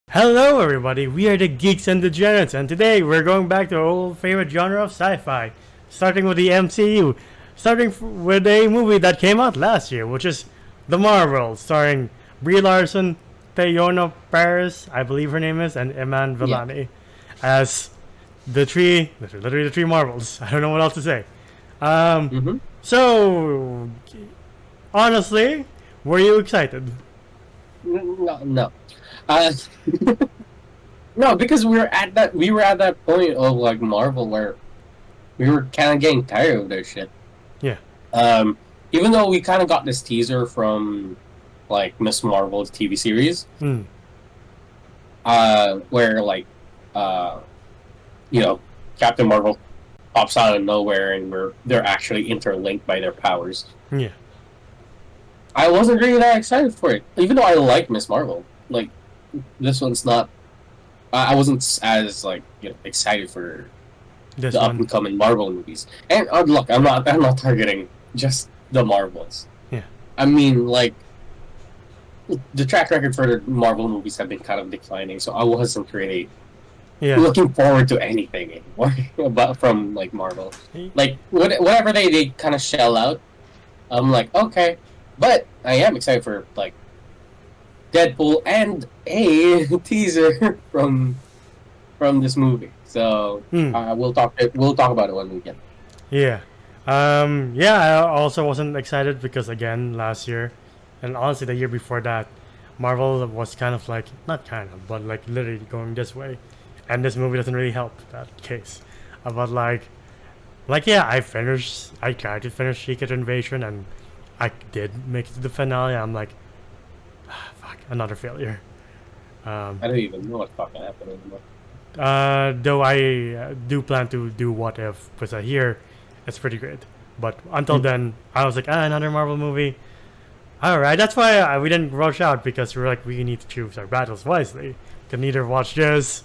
Hello everybody, we are the Geeks and Degenerates, and today we're going back to our old favorite genre of sci-fi, starting with the MCU, with a movie that came out last year, which is The Marvels, starring Brie Larson, Teyona Paris, I believe her name is, and Iman Yeah. Vellani, as literally the three Marvels. I don't know what else to say. Um, Mm-hmm. so, honestly, were you excited? No, no. Uh, no, because we were at that point of like Marvel where we were kind of getting tired of their shit. Yeah. Um, Even though we kind of got this teaser from like Miss Marvel's TV series, Hmm. where like uh, you know, Captain Marvel pops out of nowhere and they're actually interlinked by their powers. Yeah. I wasn't really that excited for it, even though I like Miss Marvel. Like this one's not. I wasn't as like excited for This the up one. and coming Marvel movies. And look, I'm not targeting just the Marvels. Yeah. I mean, like the track record for the Marvel movies have been kind of declining, so I wasn't really Yeah. looking forward to anything anymore about from like Marvel. Like whatever they kind of shell out, I'm like okay, but I am excited for like Deadpool and a teaser from this movie. So Hmm. we'll talk about it when we get. Yeah. Yeah, I also wasn't excited because again, last year, and honestly the year before that, Marvel was kind of like not kind of, but like literally going this way, and this movie doesn't really help that case. But yeah, I tried to finish Secret Invasion, and I did make it to the finale. I'm like, fuck, another failure. Um, I don't even know what fucking happened anymore. though I do plan to do What If because I hear it's pretty great. But until then, I was like, another Marvel movie. All right, that's why we didn't rush out because we were like, we need to choose our battles wisely. Can neither watch this,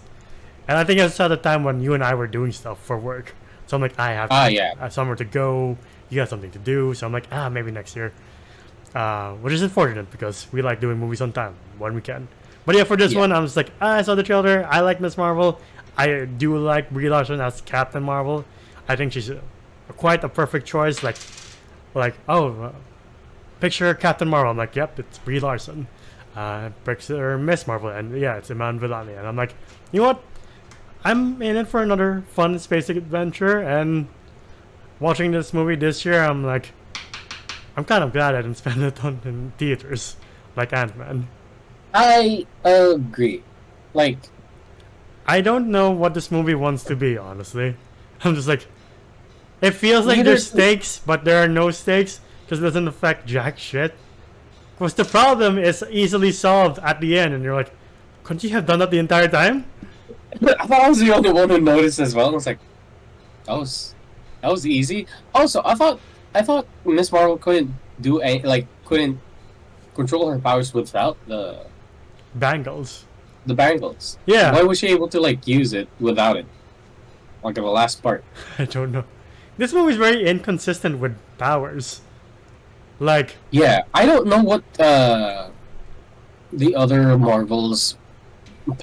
and I think it's at the time when you and I were doing stuff for work. So I'm like, I have Yeah. somewhere to go. You got something to do. So I'm like, maybe next year. Which is unfortunate because we like doing movies on time when we can. But yeah, for this Yeah. one, I'm just like, I saw the trailer. I like Miss Marvel. I do like Brie Larson as Captain Marvel. I think she's quite a perfect choice. Picture Captain Marvel. I'm like, yep, it's Brie Larson. Picture Miss Marvel, and yeah, it's Iman Vellani. And I'm like, you know what? I'm in it for another fun space adventure. And watching this movie this year, I'm like, I'm kind of glad I didn't spend it on in theaters like Ant-Man. I agree. Like I don't know what this movie wants to be, honestly. I'm just like, it feels like neither. there's stakes, but there are no stakes because it doesn't affect jack shit. Because the problem is easily solved at the end, and you're like, couldn't you have done that the entire time? I thought I was the only one who noticed as well. I was like, that was easy. Also, I thought Miss Marvel couldn't control her powers without Bangles. the bangles. Yeah, Why was she able to like use it without it? Like in the last part. I don't know. This movie's very inconsistent with powers. Like, Yeah, I don't know what the other Marvel's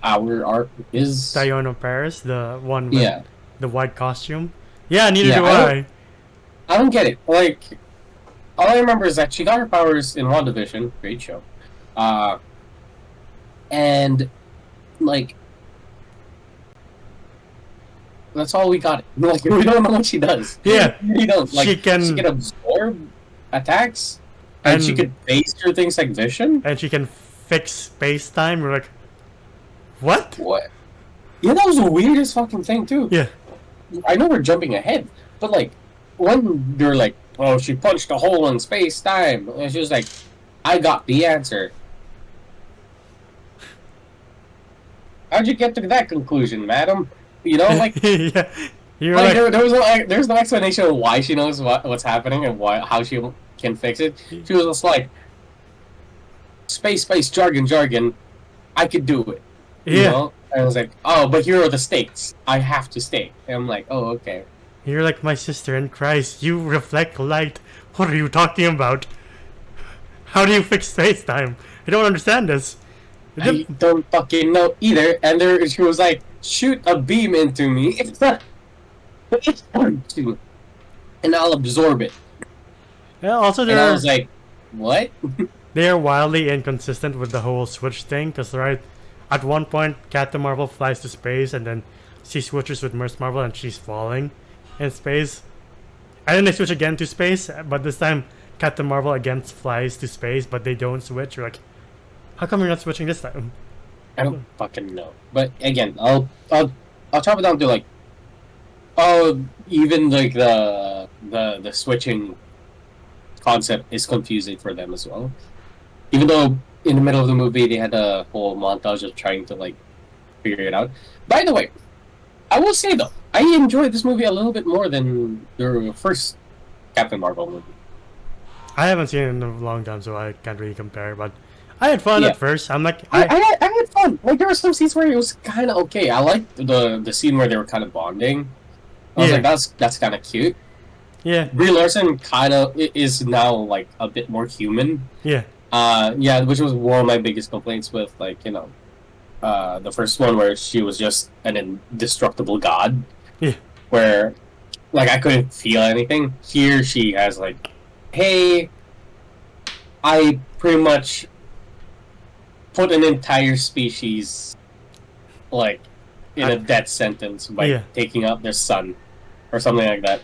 power art is. Diana Paris, the one with Yeah, the white costume. Yeah, neither yeah, do I I. I don't get it. Like, all I remember is that she got her powers in WandaVision, great show, uh, and like that's all we got. Like, we don't know what she does. Yeah, We don't. Like, she can, she can absorb attacks, and she and could phase through things like vision. and she can fix space time. We're like, what? What? Yeah, that was the weirdest fucking thing too. Yeah, I know we're jumping ahead, but like when they're like, "Oh, she punched a hole in space time," and she was like, "I got the answer." How'd you get to that conclusion, madam? You know, like, yeah. You're like like, there's no explanation of why she knows what's happening and how she can fix it. She was just like, space, jargon. I could do it. You yeah. know? And I was like, oh, but here are the stakes. I have to stay. And I'm like, oh, okay. You're like my sister in Christ. You reflect light. What are you talking about? How do you fix space time? I don't understand this. I don't fucking know either. And there, she was like, shoot a beam into me. And I'll absorb it. Yeah, also, And I was like, what? they're wildly inconsistent with the whole switch thing. Because, right, at one point, Captain Marvel flies to space and then she switches with Miss Marvel and she's falling in space. And then they switch again to space, but this time Captain Marvel again flies to space, but they don't switch. You're like, how come you're not switching this time? I don't fucking know. But again, I'll chop it down to like, even like the switching concept is confusing for them as well. Even though in the middle of the movie they had a whole montage of trying to like figure it out. By the way, I will say though, I enjoyed this movie a little bit more than the first Captain Marvel movie. I haven't seen it in a long time, so I can't really compare. But I had fun at first. I'm like, I had fun. Like there were some scenes where it was kind of okay. I liked the scene where they were kind of bonding. I was like, that's kind of cute. Yeah. Brie Larson kind of is now like a bit more human. Yeah. Yeah, which was one of my biggest complaints with like the first one where she was just an indestructible god. Yeah. Where like I couldn't feel anything. Here she has like, hey, I pretty much put an entire species like in a death sentence by taking out their son or something like that.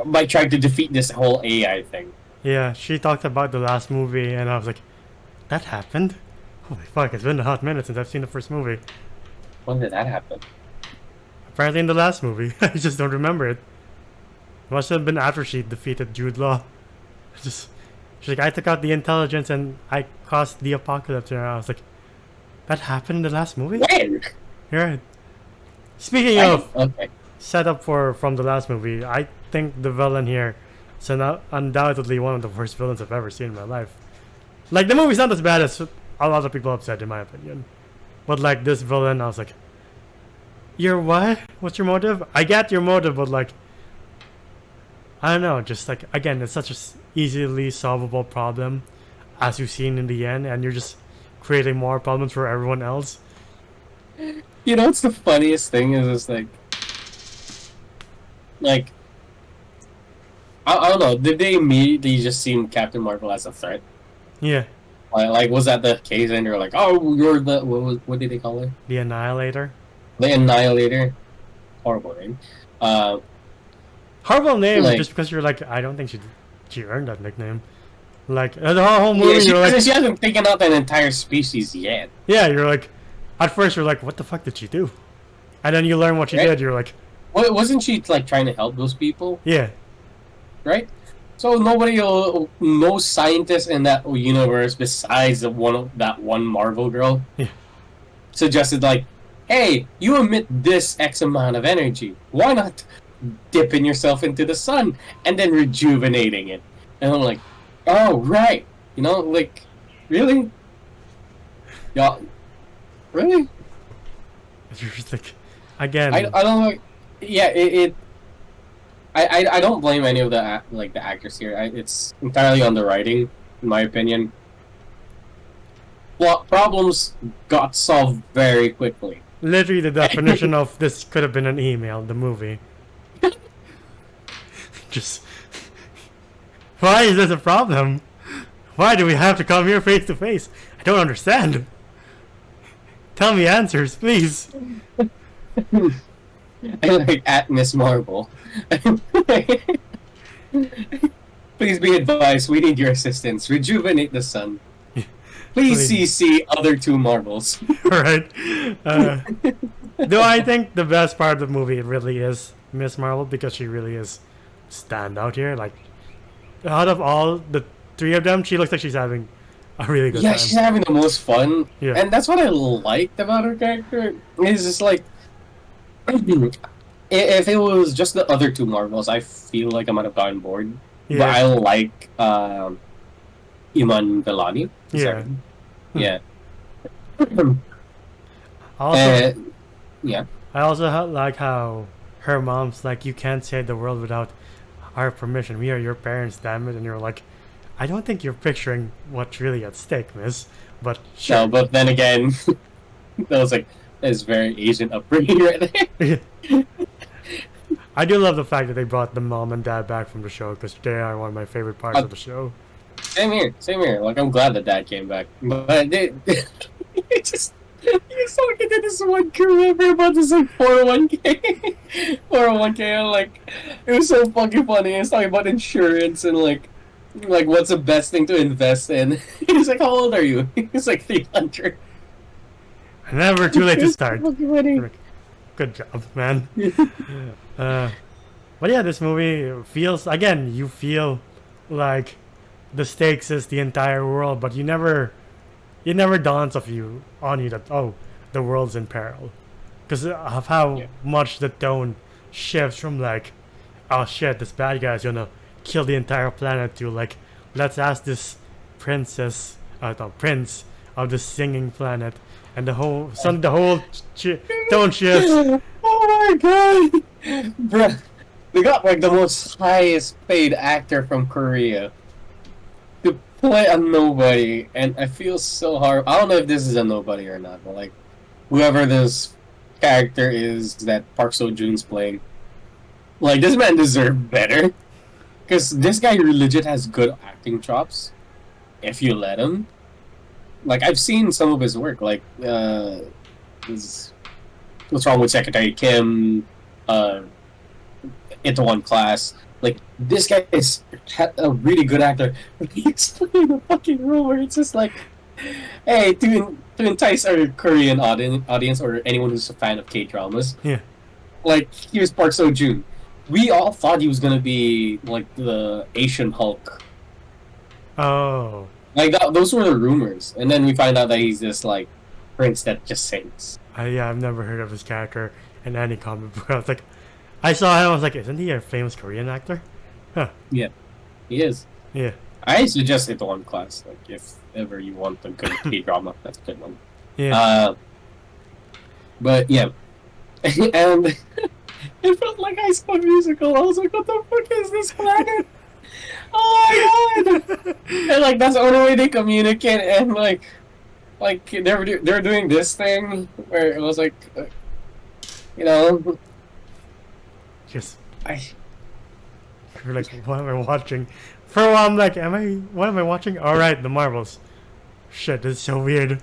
By trying to defeat this whole AI thing. Yeah, she talked about the last movie and I was like, that happened? Holy fuck, it's been a hot minute since I've seen the first movie. When did that happen? Apparently in the last movie. I just don't remember it. It must have been after she defeated Jude Law. She's like, I took out the intelligence and I caused the apocalypse. And I was like, that happened in the last movie? When? You're right. Speaking of setup from the last movie, I think the villain here is undoubtedly one of the worst villains I've ever seen in my life. Like, the movie's not as bad as a lot of people have said, in my opinion. But, like, this villain, I was like, you're what? What's your motive? I get your motive, but, like, I don't know. Just, like, again, it's such a easily solvable problem, as you've seen in the end, and you're just creating more problems for everyone else. You know what's the funniest thing is it's like I don't know, did they immediately just see Captain Marvel as a threat? Yeah. Like was that the case and they're like, oh, you're the what did they call her? The Annihilator. The Annihilator. Horrible name. Horrible name, like, just because you're like, I don't think she earned that nickname. Like the whole movie, she hasn't taken out an entire species yet. Yeah, you're like, at first you're like, what the fuck did she do? And then you learn what she did. You're like, wasn't she like trying to help those people? Yeah. Right. So no scientist in that universe besides that one Marvel girl suggested like, hey, you emit this X amount of energy. Why not dipping yourself into the sun and then rejuvenating it? And I'm like, oh right, like, really? Yeah, really? You're just like, again. I don't know. Yeah, I don't blame any of the actors here. It's entirely on the writing, in my opinion. Well, problems got solved very quickly. Literally, the definition of this could have been an email. The movie. Just, why is this a problem? Why do we have to come here face to face? I don't understand. Tell me answers, please. I like at Miss Marvel. Please be advised, we need your assistance. Rejuvenate the sun. Please CC other two Marvels. Right. Though I think the best part of the movie really is Miss Marvel, because she really is standout here. Like, out of all the three of them, she looks like she's having a really good time. Yeah, she's having the most fun. Yeah. And that's what I liked about her character. It's just like, if it was just the other two Marvels, I feel like I might have gotten bored. Yeah. But I like Iman Vellani. Yeah. Yeah. Also, yeah. I also like how her mom's like, you can't save the world without our permission. We are your parents, damn it. And you're like, I don't think you're picturing what's really at stake, miss. But No, sure. but then again, that was like that's very Asian upbringing right there. I do love the fact that they brought the mom and dad back from the show because they are one of my favorite parts Uh, of the show. Same here, same here. Like I'm glad that dad came back, but it just you saw like did this one crew ever about this like 401k, 401k. Like it was so fucking funny. It's talking about insurance and like what's the best thing to invest in. He's like, how old are you? He's like 300. Never too late to It's start. so fucking funny. Good job, man. Uh, but yeah, this movie feels again. You feel like the stakes is the entire world, but it never dawns on you that oh, the world's in peril, because of how Yeah. much the tone shifts from like, oh shit, this bad guy's gonna kill the entire planet to like, let's ask this prince of the singing planet, and the whole tone shifts. Oh my god, bruh! They got like the most highest paid actor from Korea to play a nobody, and I feel so hard. I don't know if this is a nobody or not, but like whoever this character is that Park Seo Joon's playing, like this man deserved better because this guy legit has good acting chops if you let him. Like I've seen some of his work, like his What's Wrong with Secretary Kim, Into One Class. Like this guy is a really good actor, but he's playing a fucking role where it's just like, hey, to entice our Korean audience or anyone who's a fan of K dramas. Yeah. Like here's Park Seo Joon. We all thought he was gonna be like the Asian Hulk. Oh. Like those were the rumors, and then we find out that he's this like prince that just sings. Yeah, I've never heard of his character in any comic book. I was like, I saw him. I was like, isn't he a famous Korean actor? Huh. Yeah, he is. Yeah. I suggest Into One Class. Like if ever you want a good K drama, that's a good one. Yeah. But yeah, and it felt like High School Musical. I was like, what the fuck is this planet? Oh my god! And like that's the only way they communicate, and like they're doing this thing where it was like, you know, Just I you're like, what am I watching? For a while, I'm like, what am I watching? All right, the Marvels. Shit, this is so weird.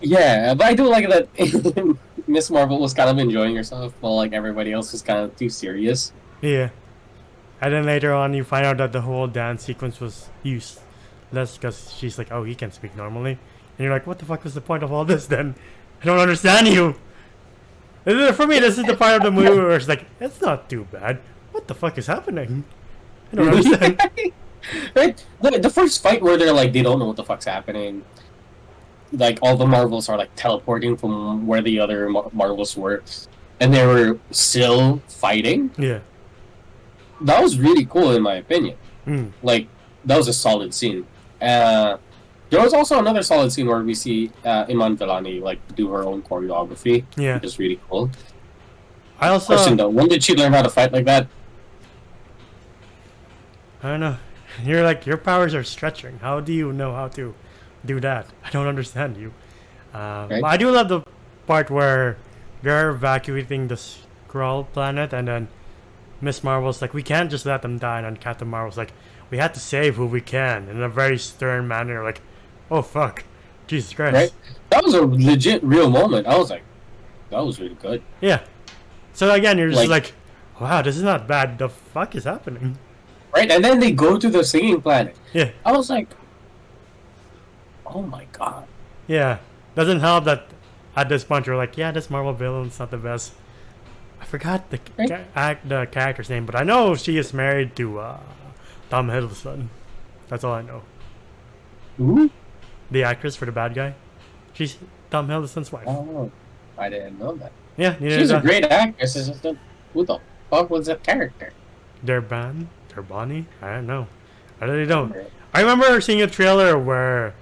yeah, but I do like that Miss Marvel was kind of enjoying herself while like everybody else was kind of too serious. Yeah. And then later on, you find out that the whole dance sequence was useless because she's like, oh, he can speak normally. And you're like, what the fuck was the point of all this then? I don't understand you. For me, this is the part of the movie where it's like, it's not too bad. What the fuck is happening? I don't understand. Right? The first fight where they're like they don't know what the fuck's happening. Like all the Marvels are like teleporting from where the other Marvels were, and they were still fighting. Yeah. That was really cool in my opinion. Mm. Like that was a solid scene. There was also another solid scene where we see Iman Vellani like do her own choreography, Yeah. which is really cool. I also, Question though, when did she learn how to fight like that? I don't know. You're like, your powers are stretching. How do you know how to do that? I don't understand you. Right? But I do love the part where they're evacuating the Skrull planet, and then Miss Marvel's like, we can't just let them die, and then Captain Marvel's like, we had to save who we can, in a very stern manner. Like, oh fuck, Jesus Christ. Right? That was a legit real moment. I was like, that was really good. Yeah. So again, you're just like, wow, this is not bad. The fuck is happening? Right? And then they go to the singing planet. Yeah. I was like, oh my god. Yeah. Doesn't help that at this point you're like, yeah, this Marvel villain's not the best. I forgot the the character's name, but I know she is married to Tom Hiddleston. That's all I know. Who? The actress for the bad guy. She's Tom Hiddleston's wife. Oh, I didn't know that. Yeah, She's a great actress. It's just who the fuck was that character? Bonnie? I don't know. I really don't. I remember seeing a trailer where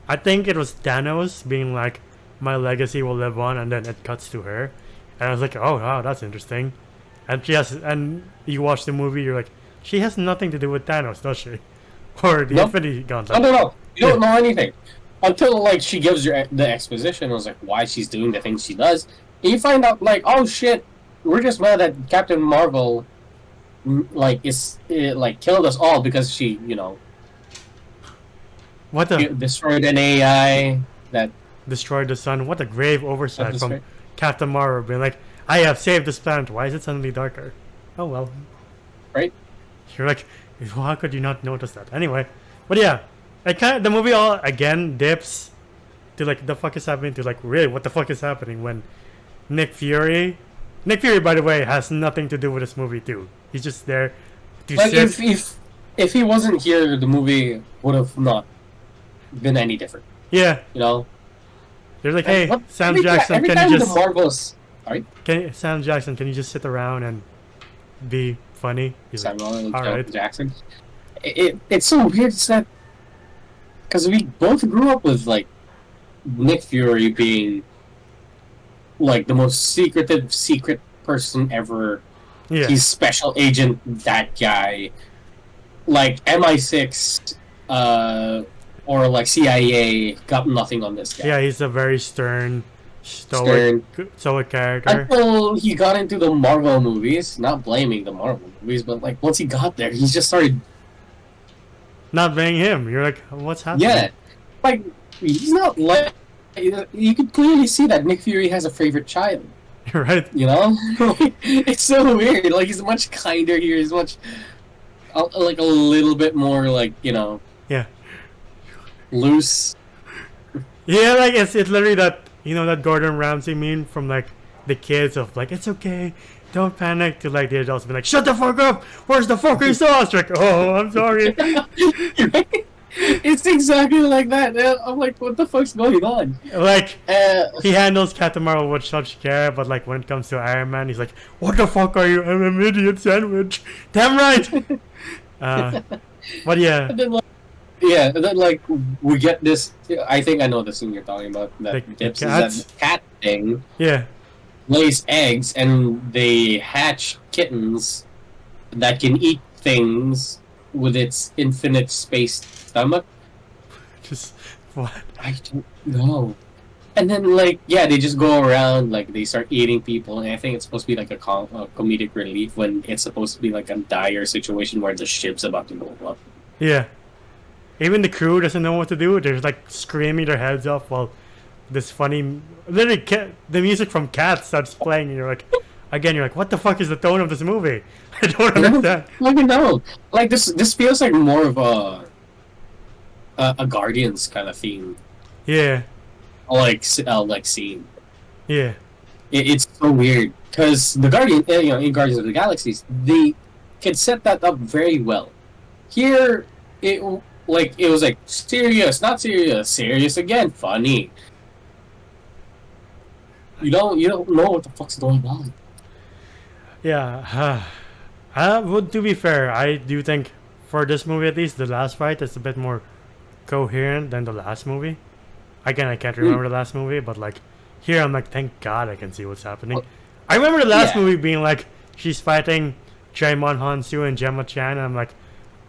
I think it was Thanos being like, my legacy will live on, and then it cuts to her. And I was like, oh wow, that's interesting. And you watch the movie, you're like, she has nothing to do with Thanos, does she? Or the Nope. Infinity Gauntlet. No. You don't know anything. until like she gives you the exposition. I was like, why she's doing the things she does. And you find out like, oh shit, we're just mad that Captain Marvel like like killed us all because she What the destroyed an AI that destroyed the sun? What a grave oversight from destroyed. Captain Marvel being like, I have saved this planet. Why is it suddenly darker? Oh well. Right? You're like, how could you not notice that? Anyway, but yeah, the movie all again dips to like the fuck is happening to like really what the fuck is happening when Nick Fury. Nick Fury, by the way, has nothing to do with this movie too. He's just there to Like sit. if he wasn't here, the movie would have not been any different. Yeah, You know. they're like, hey, Sam Every, Jackson, every can time you the just Marvels, sorry, Sam Jackson, can you just sit around and be funny? He's like, Samuel all L. right. Jackson. It's so weird. It's that because we both grew up with like Nick Fury being like the most secret person ever. Yeah, He's special agent, that guy. Like MI6, or like CIA got nothing on this guy. yeah, he's a very stern, Stern. stoic character. Until he got into the Marvel movies, not blaming the Marvel movies, but like once he got there, he just started. Not being him, you're like, what's happening? Yeah, like he's not like. You could clearly see that Nick Fury has a favorite child. You're right. You know, it's so weird. Like he's much kinder here. He's much like a little bit more like Yeah. loose. Yeah, like it's literally that that Gordon Ramsay meme from like the kids of like it's okay, don't panic to like the adults be like shut the fuck up, where's the fucking sauce? Like oh I'm sorry. It's exactly like that. I'm like, what the fuck's going on? Like Uh, he handles Captain Marvel with such care, but like when it comes to Iron Man, he's like what the fuck are you? I'm an idiot sandwich. Damn right. But yeah, and then like, yeah, and then like we get this. I think I know the scene you're talking about. That The dips is cats? that cat thing yeah, lays eggs, and they hatch kittens that can eat things with its infinite space stomach. just what? I don't know. And then, like, yeah, they just go around, like, they start eating people, and I think it's supposed to be like a comedic relief when it's supposed to be like a dire situation where the ship's about to go up. Yeah. Even the crew doesn't know what to do. They're like screaming their heads off while this funny, literally, the music from Cats starts playing, and you're like, again, you're like, what the fuck is the tone of this movie? I don't understand. I don't know. Like, this feels like more of a Guardians kind of theme. Yeah, Like scene. yeah, It's so weird because the Guardian, in Guardians of the Galaxies, they can set that up very well. Here, it was like serious, not serious, serious again, funny. You don't know what the fuck's going on. yeah. Would to be fair, I do think for this movie at least, the last fight is a bit more coherent than the last movie. Again, I can't remember the last movie, but like here, I'm like, thank God I can see what's happening. I remember the last Yeah. movie being like she's fighting Jaimon Hansu and Gemma Chan, and I'm like,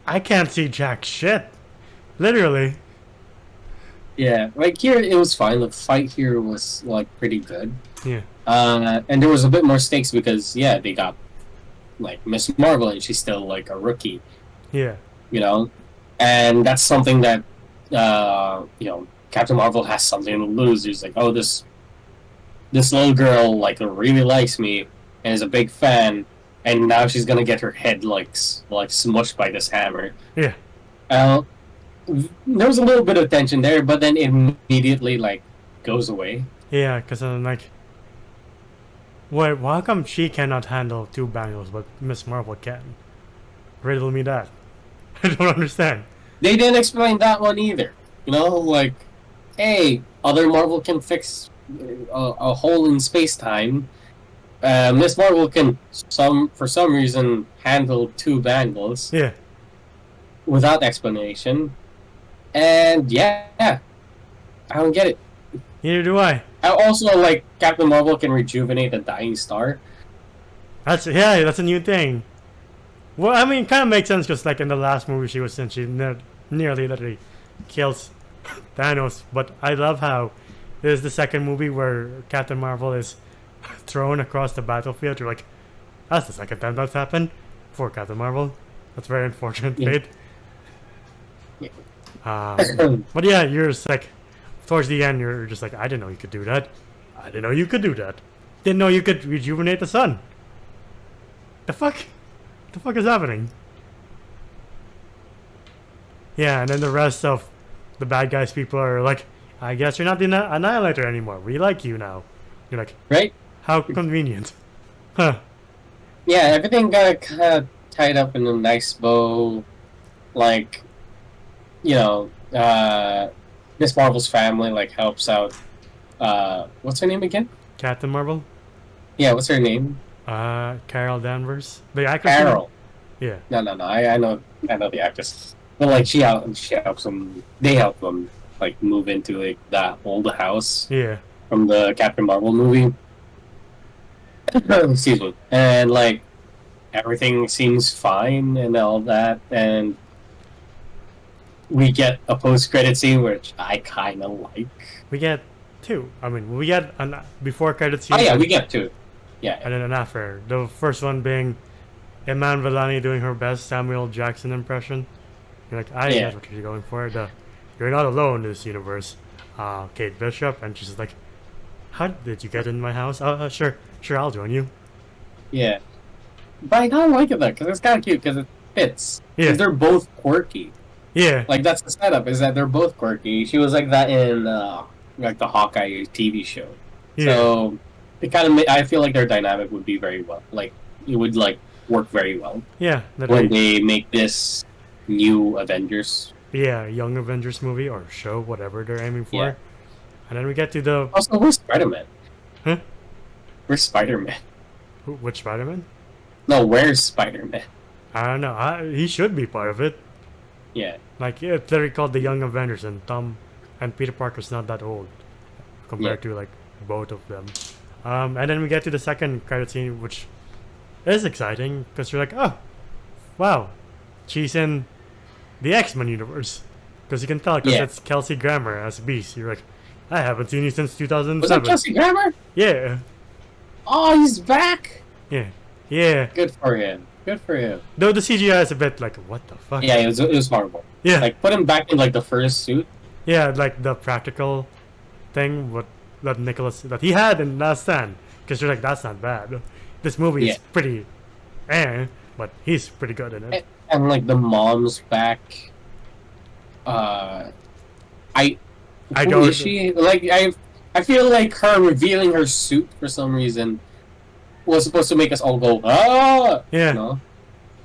I can't see jack shit, literally. Yeah, like here it was fine. The fight here was like pretty good. Yeah, And there was a bit more stakes because they got like Miss Marvel and she's still like a rookie, yeah, and that's something that Captain Marvel has something to lose. He's like, oh, this little girl like really likes me and is a big fan, and now she's gonna get her head like smushed by this hammer. yeah. There was a little bit of tension there, but then it immediately like goes away. Yeah, because I'm like, wait, how come she cannot handle two bangles, but Miss Marvel can? Riddle me that. I don't understand. They didn't explain that one either. Like, hey, other Marvel can fix a hole in space time. Miss Marvel can for some reason handle two bangles Yeah, without explanation. And I don't get it. neither do I. I also like Captain Marvel can rejuvenate a dying star. That's a new thing. Well, I mean, it kind of makes sense because like in the last movie she was in, she nearly literally kills Thanos. But I love how this is the second movie where Captain Marvel is thrown across the battlefield. You're like, that's the second time that's happened for Captain Marvel. That's very unfortunate Yeah. fate. Yeah. But yeah, you're just like, towards the end, you're just like, I didn't know you could do that. I didn't know you could do that. Didn't know you could rejuvenate the sun. The fuck? The fuck is happening? Yeah, and then the rest of the bad guys people are like, I guess you're not the Annihilator anymore. We like you now. You're like, Right? how convenient. Huh. Yeah, everything got kind of tied up in a nice bow. Like, you know, Miss Marvel's family like helps out. What's her name again? Captain Marvel? Yeah, what's her name? Carol Danvers? The actress? Carol. Yeah. No. I know the actress. But like she helps them. They help them like move into like that old house Yeah. from the Captain Marvel movie. Excuse me. And like everything seems fine and all that, and we get a post-credit scene which I kind of like. We get two. I mean, we get an before credit scene. Oh yeah, we get two. Yeah. And then an after. The first one being Iman Vellani doing her best Samuel Jackson impression. You're like, I Yeah. get what you're going for. You're not alone in this universe. Kate Bishop, and she's like, how did you get in my house? Sure, I'll join you. Yeah. But I kind of like it though, because it's kind of cute, because it fits. Yeah. 'Cause they're both quirky. Yeah. Like that's the setup, is that they're both quirky. She was like that in like the Hawkeye TV show. Yeah. So it kind of I feel like their dynamic would be very well. Like it would like work very well Yeah. That when they make this new Avengers. Yeah, Young Avengers movie or show, whatever they're aiming for. Yeah. And then we get to the Also, where's Spider-Man? Huh? Where's Spider-Man? which Spider-Man? No, where's Spider-Man? I don't know. He should be part of it. Yeah. Like it's literally called the Young Avengers, and Tom and Peter Parker's not that old compared to like both of them. And then we get to the second credit scene, which is exciting because you're like, oh, wow, she's in the X-Men universe, because you can tell because Yeah. it's Kelsey Grammer as Beast. You're like, I haven't seen you since Was that 2007. Kelsey Grammer? Yeah, Oh, he's back! yeah. Good for him. Good for him. Though the CGI is a bit like, what the fuck? Yeah, it was horrible. Yeah, Like, put him back in, like, the first suit. yeah, like the practical thing what that he had in Last Stand, because you're like, that's not bad. This movie is Yeah. pretty, but he's pretty good in it. And, like, the mom's back. I Who don't- is she? Like, I feel like her revealing her suit for some reason was supposed to make us all go, ah! Yeah. No?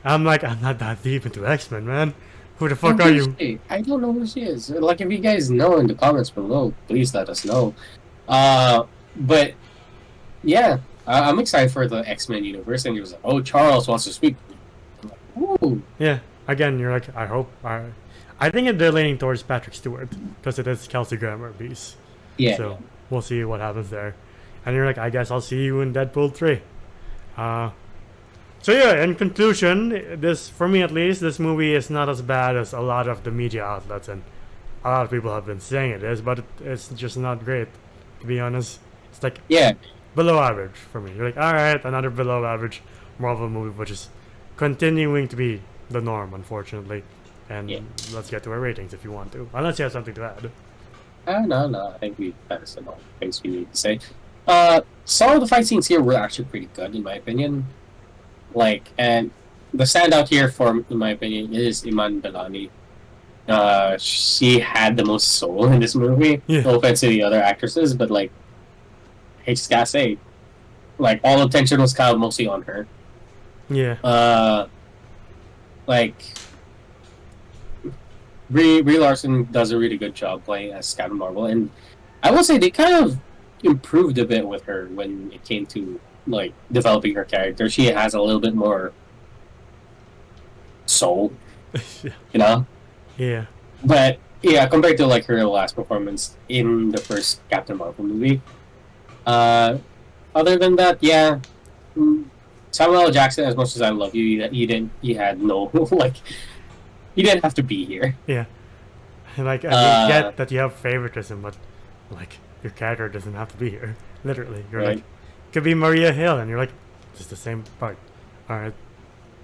I'm like, I'm not that deep into X-Men, man. Who the fuck are you? I don't know who she is. Like, if you guys know in the comments below, please let us know. But yeah, I'm excited for the X-Men universe, and he was like, "Oh, Charles wants to speak." I'm like, ooh, Yeah. Again, you're like, I think they're leaning towards Patrick Stewart because it is Kelsey Grammer Beast. yeah, So we'll see what happens there. And you're like, I guess I'll see you in Deadpool 3. So yeah, in conclusion, this, for me at least, this movie is not as bad as a lot of the media outlets and a lot of people have been saying it is, but it's just not great, to be honest. It's like yeah. below average for me. You're like, alright, another below average Marvel movie, which is continuing to be the norm, unfortunately. And Yeah. let's get to our ratings if you want to. Unless you have something to add. No. I think we kind of said all the things we need to say. Some of the fight scenes here were actually pretty good, in my opinion. Like, and the standout here, in my opinion, is Iman Vellani. She had the most soul in this movie. Yeah. No offense to the other actresses, but like, I just gotta say, like, all the attention was kind of mostly on her. Yeah. Like, Brie Larson does a really good job playing as Captain Marvel, and I will say they kind of improved a bit with her when it came to like developing her character. She has a little bit more soul, you know. Yeah. But yeah, compared to like her last performance in the first Captain Marvel movie. Other than that, yeah, Samuel L. Jackson. As much as I love you, you had no like, you didn't have to be here. Yeah. Like, and we Uh, get that you have favoritism, but like your character doesn't have to be here. Literally, you're right? like, could be Maria Hill, and you're like, just the same part. All right.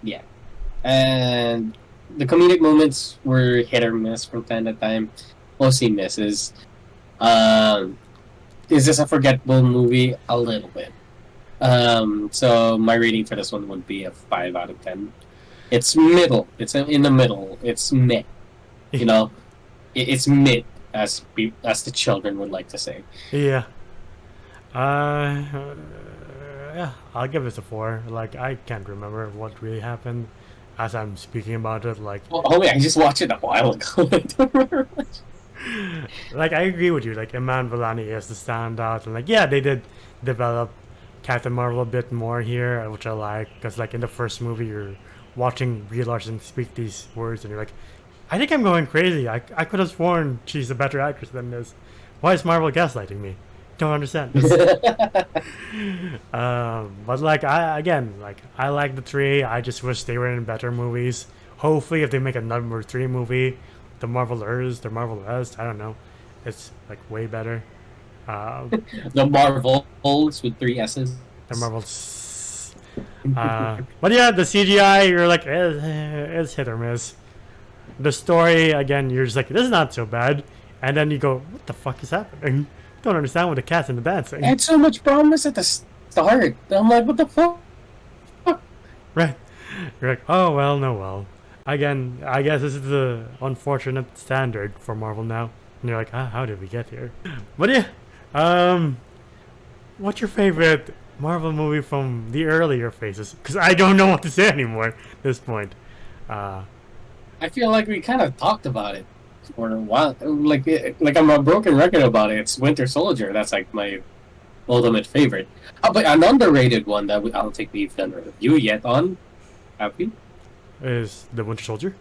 Yeah. And the comedic moments were hit or miss from time to time. Mostly misses. Um, is this a forgettable movie? A little bit. So my rating for this one would be a 5 out of 10. It's middle. It's in the middle. It's mid. You know, it's mid, as the children would like to say. Yeah. Uh, yeah, I'll give this a 4. Like, I can't remember what really happened as I'm speaking about it. Like, Oh wait, I just watched it a while ago. I don't remember much. like I agree with you. Like, Iman Vellani is the standout, and like, yeah, they did develop Captain Marvel a bit more here, which I like. Because like in the first movie, you're watching Brie Larson speak these words, and you're like, I think I'm going crazy. I could have sworn she's a better actress than this. Why is Marvel gaslighting me? Don't understand this. But like I like the 3. I just wish they were in better movies. Hopefully, if they make a number 3 movie, the Marvelers, the Marvelous, I don't know, it's like way better. The Marvels with 3 S's. The Marvels. But yeah, the CGI, you're like, it's hit or miss. The story, again, you're just like, this is not so bad. And then you go, what the fuck is happening? Don't understand with the cats and the dancing. I had so much promise at the start. I'm like, what the fuck? Right. You're like, oh, well, no, well. Again, I guess this is the unfortunate standard for Marvel now. And you're like, how did we get here? But yeah, what's your favorite Marvel movie from the earlier phases? Because I don't know what to say anymore at this point. I feel like we kind of talked about it for a while. Like I'm a broken record about it. It's Winter Soldier. That's like my ultimate favorite. But an underrated one that I don't think we've done a review yet on. Have we? Is the Winter Soldier?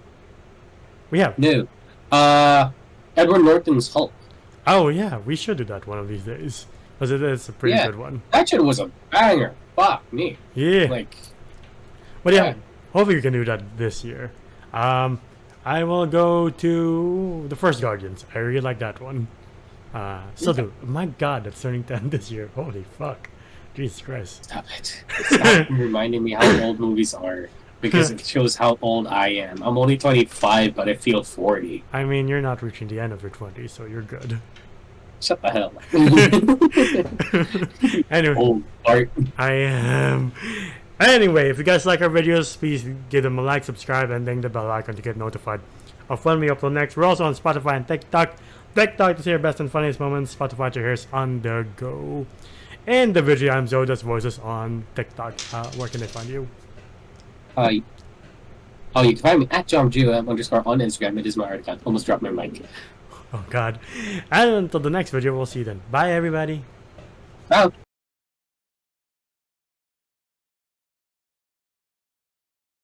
We have. No. Edward Norton's Hulk. Oh, yeah, we should do that one of these days. Because it's a pretty Yeah. good one. That shit was a banger. Fuck me. Yeah. Like, But yeah, yeah. hopefully we can do that this year. I will go to the first Guardians. I really like that one. Still do. My God, that's turning 10 this year. Holy fuck. Jesus Christ. Stop it. Stop reminding me how old movies are. Because it shows how old I am. I'm only 25, but I feel 40. I mean, you're not reaching the end of your 20s, so you're good. Shut the hell up. Anyway, Old Bart. I am. Anyway, if you guys like our videos, please give them a like, subscribe, and ding the bell icon to get notified of when we upload next. We're also on Spotify and TikTok. TikTok to see your best and funniest moments. Spotify to hear us on the go. And the video, I'm Zoda's Voices on TikTok. Where can they find you? You can find me at JohnGUM_ on Instagram. It is my art account. Almost dropped my mic. Oh, God. And until the next video, we'll see you then. Bye, everybody. Bye.